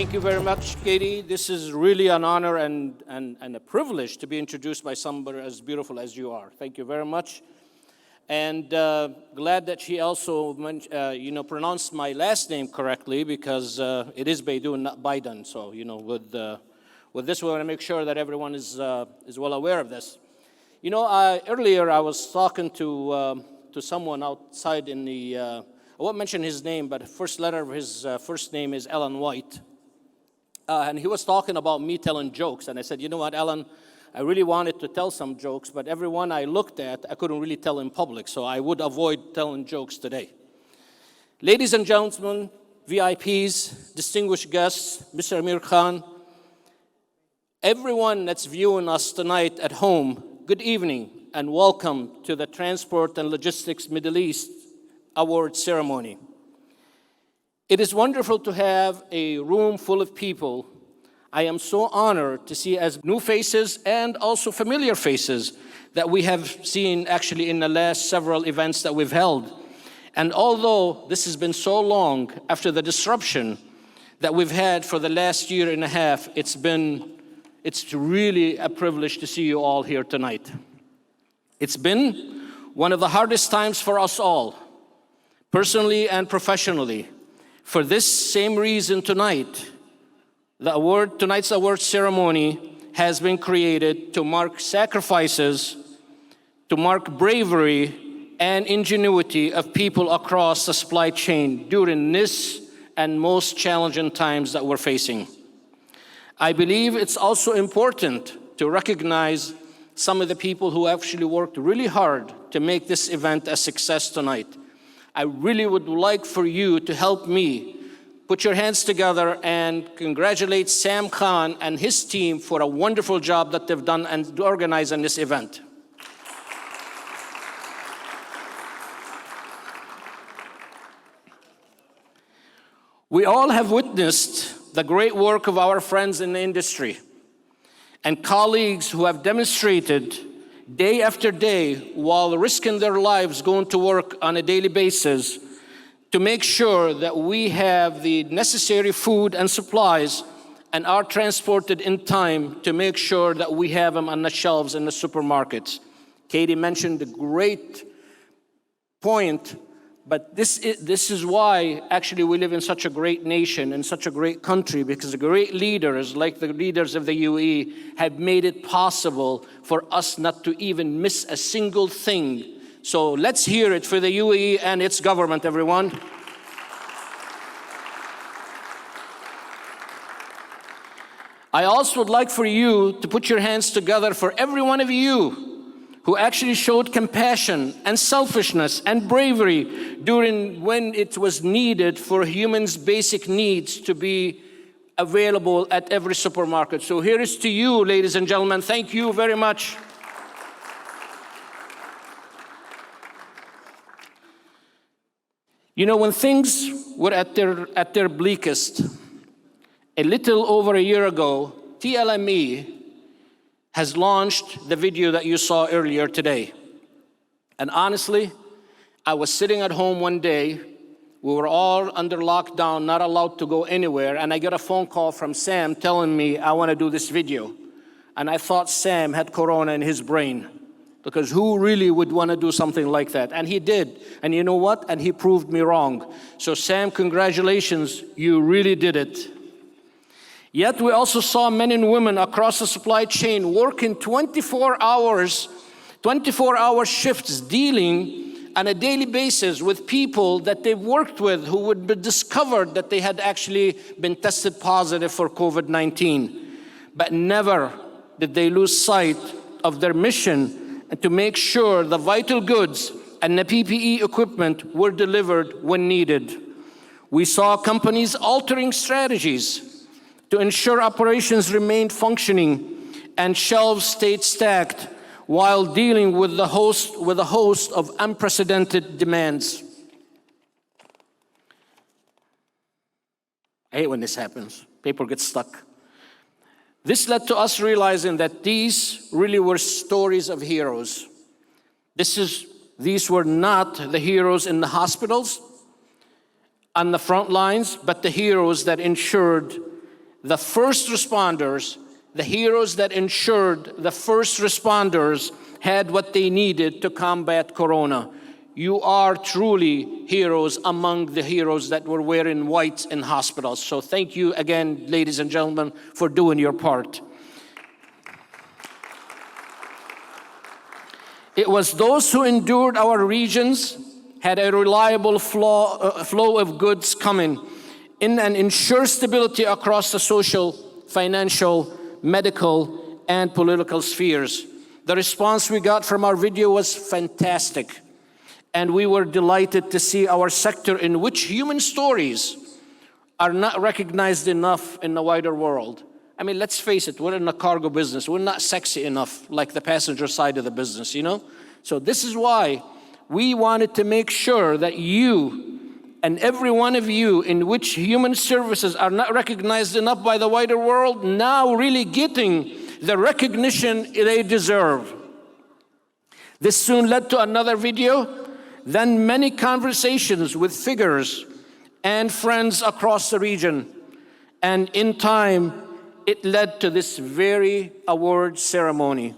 Thank you very much, Katie. This is really an honor and a privilege to be introduced by somebody as beautiful as you are. Thank you very much. And glad that she also pronounced my last name correctly, because it is Beydoun, not Beydoun. So, with this, we want to make sure that everyone is well aware of this. Earlier I was talking to someone outside in the, I won't mention his name, but the first letter of his first name is Alan White. And he was talking about me telling jokes. And I said, you know what, Alan, I really wanted to tell some jokes, but every one I looked at, I couldn't really tell in public. So I would avoid telling jokes today. Ladies and gentlemen, VIPs, distinguished guests, Mr. Amir Khan, everyone that's viewing us tonight at home, good evening and welcome to the Transport and Logistics Middle East Award ceremony. It is wonderful to have a room full of people. I am so honored to see as new faces and also familiar faces that we have seen actually in the last several events that we've held. And although this has been so long after the disruption that we've had for the last year and a half, it's really a privilege to see you all here tonight. It's been one of the hardest times for us all, personally and professionally. For this same reason tonight, tonight's award ceremony has been created to mark sacrifices, to mark bravery and ingenuity of people across the supply chain during this and most challenging times that we're facing. I believe it's also important to recognize some of the people who actually worked really hard to make this event a success tonight. I really would like for you to help me put your hands together and congratulate Sam Khan and his team for a wonderful job that they've done and organizing this event. We all have witnessed the great work of our friends in the industry and colleagues who have demonstrated day after day while risking their lives going to work on a daily basis to make sure that we have the necessary food and supplies and are transported in time to make sure that we have them on the shelves in the supermarkets. Katie mentioned a great point, but this is why actually we live in such a great nation and such a great country, because the great leaders like the leaders of the UAE have made it possible for us not to even miss a single thing. So let's hear it for the UAE and its government, everyone. I also would like for you to put your hands together for every one of you who actually showed compassion and selfishness and bravery during when it was needed for humans' basic needs to be available at every supermarket. So here is to you, ladies and gentlemen. Thank you very much. You know, when things were at their bleakest, a little over a year ago, TLME has launched the video that you saw earlier today. And honestly, I was sitting at home one day. We were all under lockdown, not allowed to go anywhere, and I got a phone call from Sam telling me, I want to do this video. And I thought Sam had corona in his brain, because who really would want to do something like that? And he did. And you know what? And he proved me wrong. So Sam, congratulations, you really did it. Yet we also saw men and women across the supply chain working 24-hour shifts, dealing on a daily basis with people that they've worked with who would be discovered that they had actually been tested positive for COVID-19. But never did they lose sight of their mission and to make sure the vital goods and the PPE equipment were delivered when needed. We saw companies altering strategies to ensure operations remained functioning and shelves stayed stacked while dealing with a host of unprecedented demands. I hate when this happens. Paper gets stuck. This led to us realizing that these really were stories of heroes. These were not the heroes in the hospitals, on the front lines, but the heroes that ensured the first responders, the heroes that ensured the first responders had what they needed to combat Corona. You are truly heroes among the heroes that were wearing white in hospitals. So thank you again, ladies and gentlemen, for doing your part. It was those who endured our regions, had a reliable flow of goods coming in and ensure stability across the social, financial, medical, and political spheres. The response we got from our video was fantastic, and we were delighted to see our sector, in which human stories are not recognized enough in the wider world. I mean, let's face it, we're in the cargo business. We're not sexy enough like the passenger side of the business, you know? So this is why we wanted to make sure that you and every one of you in which human services are not recognized enough by the wider world, now really getting the recognition they deserve. This soon led to another video, then many conversations with figures and friends across the region. And in time, it led to this very award ceremony.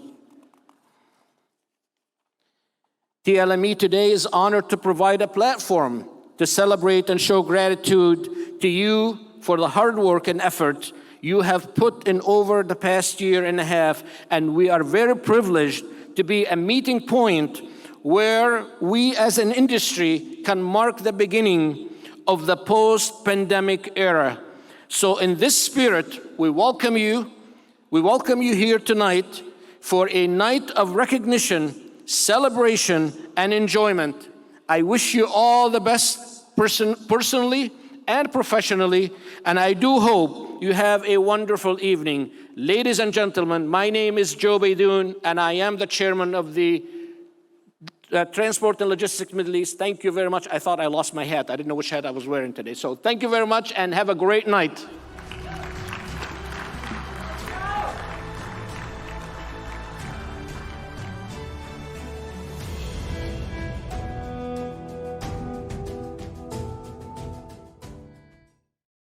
TLME today is honored to provide a platform to celebrate and show gratitude to you for the hard work and effort you have put in over the past year and a half. And we are very privileged to be a meeting point where we as an industry can mark the beginning of the post-pandemic era. So in this spirit, we welcome you. We welcome you here tonight for a night of recognition, celebration, and enjoyment. I wish you all the best personally and professionally, and I do hope you have a wonderful evening. Ladies and gentlemen, my name is Joe Beydoun, and I am the chairman of the Transport and Logistics Middle East. Thank you very much. I thought I lost my hat. I didn't know which hat I was wearing today. So thank you very much, and have a great night.